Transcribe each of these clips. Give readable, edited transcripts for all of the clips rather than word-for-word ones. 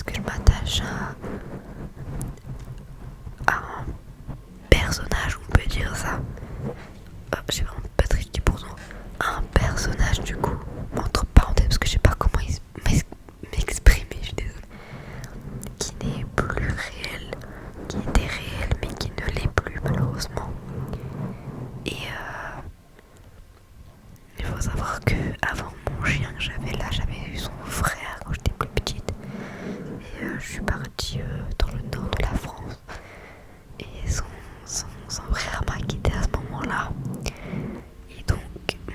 que je m'attache à un personnage, on peut dire ça. J'ai vraiment pas très dit pour ça. Un personnage du coup, entre parenthèses, parce que je sais pas comment m'exprimer, je suis désolée. Qui n'est plus réel, qui était réel mais qui ne l'est plus malheureusement. Et il faut savoir que avant mon chien que j'avais eu son frère quand j'étais plus petite. Et je suis partie dans le nord de la France. Et son frère m'a quitté à ce moment-là. Et donc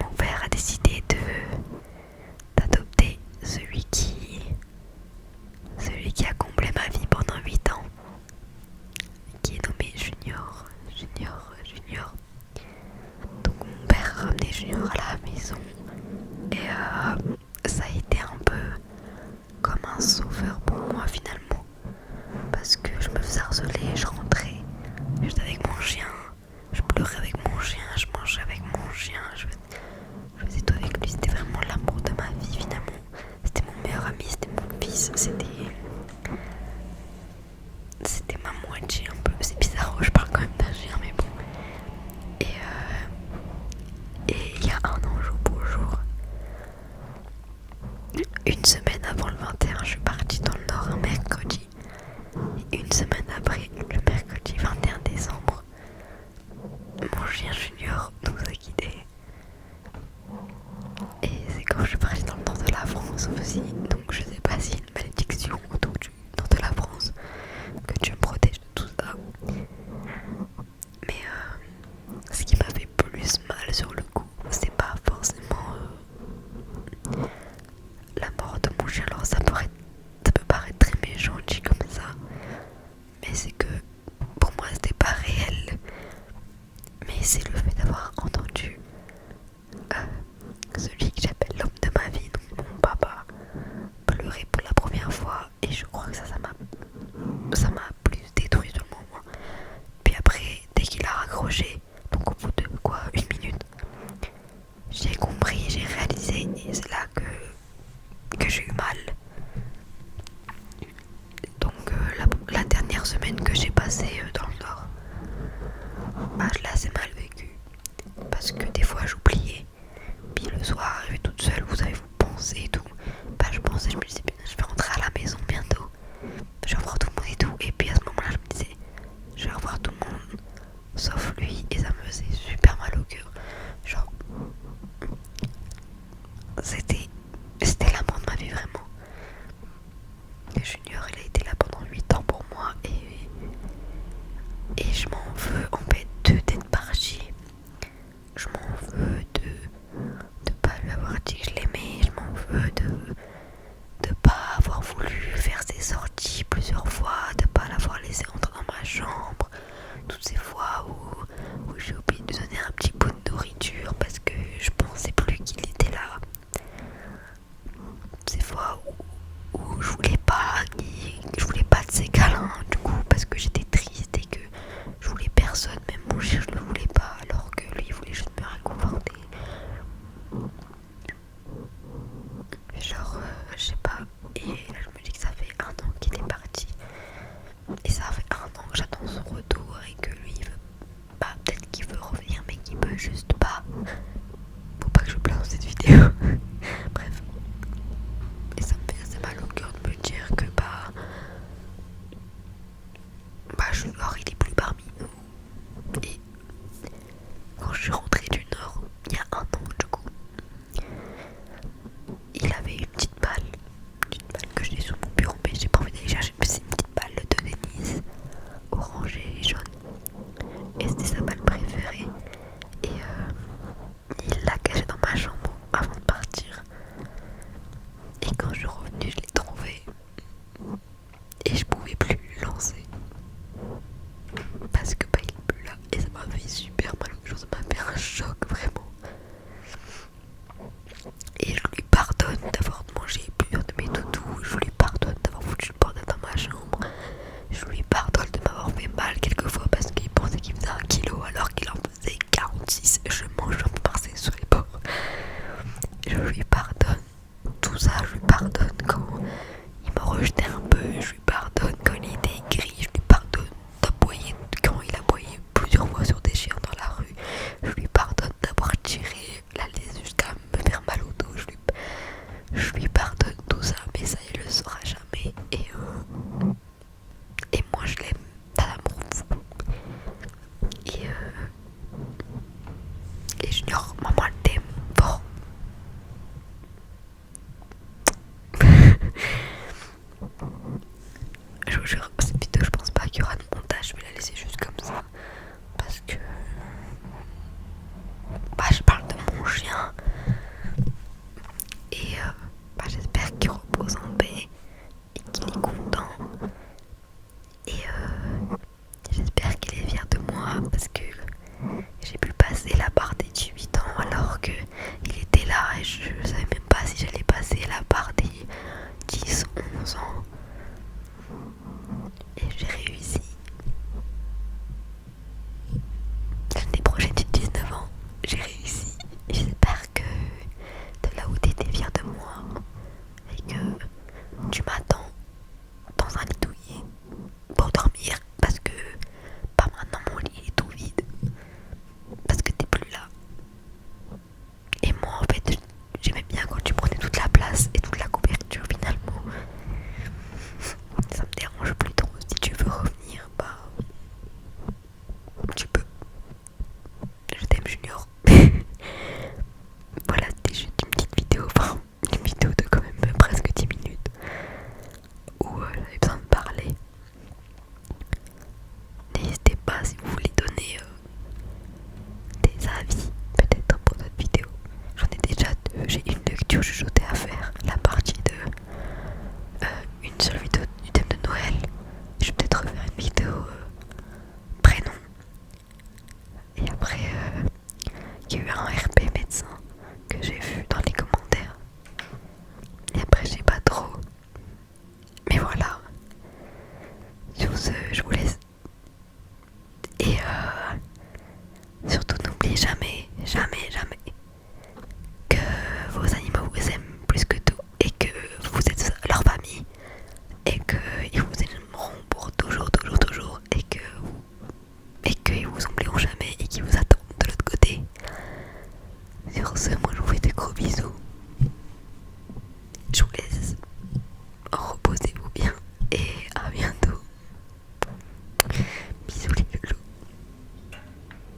mon père a décidé d'adopter celui qui a comblé ma vie pendant 8 ans, qui est nommé Junior. Donc mon père a ramené Junior à la maison et ça a été un peu comme un sauveur pour moi finalement, parce que je me faisais harceler, je rentrais, j'étais avec mon chien, je pleurais avec mon chien, je mangeais avec mon chien, je faisais tout avec lui. C'était vraiment l'amour de ma vie finalement. C'était mon meilleur ami, c'était mon fils, c'était ma moitié un peu. C'est bizarre, je parle quand même d'un chien, mais bon. Et il y a un an jour pour jour, une semaine avant le 21, je suis partie dans le nord un mercredi. Et une semaine après, le mercredi 21 décembre, mon chien Junior nous a quittés. Et c'est quand je suis partie dans le nord de la France aussi. Donc je sais pas si une malédiction autour du nord de la France, que Dieu me protège de tout ça. Mais ce qui m'a fait plus mal sur le coup, c'est pas forcément la mort de mon chien. Alors ça peut paraître très méchant dit comme ça, mais c'est que pour moi c'était pas réel. Mais c'est le fait d'avoir entendu celui que j'appelle l'homme de ma vie, donc mon papa, pleurer pour la première fois. Et je crois que ça m'a plus détruit sur le moment. Puis après, dès qu'il a raccroché, donc au bout de quoi, 1 minute, j'ai compris, j'ai réalisé, et c'est là que j'ai eu mal. Donc la dernière semaine que j'ai passée dans le nord, je l'ai assez mal vécu, parce que des fois j'oubliais. Puis le soir, arrivé toute seule, vous savez, vous pensez et tout. Je me disais, je vais rentrer à la maison bientôt, je vais revoir tout le monde et tout. Et puis à ce moment-là, je me disais, je vais revoir tout le monde sauf lui, et ça me faisait super mal au cœur. Genre, c'était l'amour de ma vie vraiment. Et Junior, il a été là pendant 8 ans pour moi, et je m'en veux en fait d'être parti. Je m'en veux de pas lui avoir dit que je l'aimais. Je m'en veux de pas avoir voulu faire ses sorties plusieurs fois, de pas l'avoir laissé entrer dans ma chambre. Toutes ces fois où j'ai oublié de donner un petit bout de nourriture parce que je pensais plus qu'il était là. Ces fois où je voulais pas de ses câlins du coup, parce que j'étais triste et que je voulais personne, même mon chien je le voulais pas, alors que lui il voulait juste me réconforter. Genre je sais pas. Et là je me dis que ça fait 1 an qu'il est parti, et ça fait 1 an que j'attends son retour, et que lui il veut pas, peut-être qu'il veut revenir mais qu'il peut juste pas. Faut pas que je pleure dans cette vidéo. Bref. Et ça me fait assez mal au cœur de me dire que Junior il est plus parmi nous. Et quand je suis rentrée du Nord, il y a 1 an du coup, il avait une petite balle que j'ai sur mon bureau, mais j'ai pas envie d'aller chercher. C'est une petite balle de tennis je vous jure,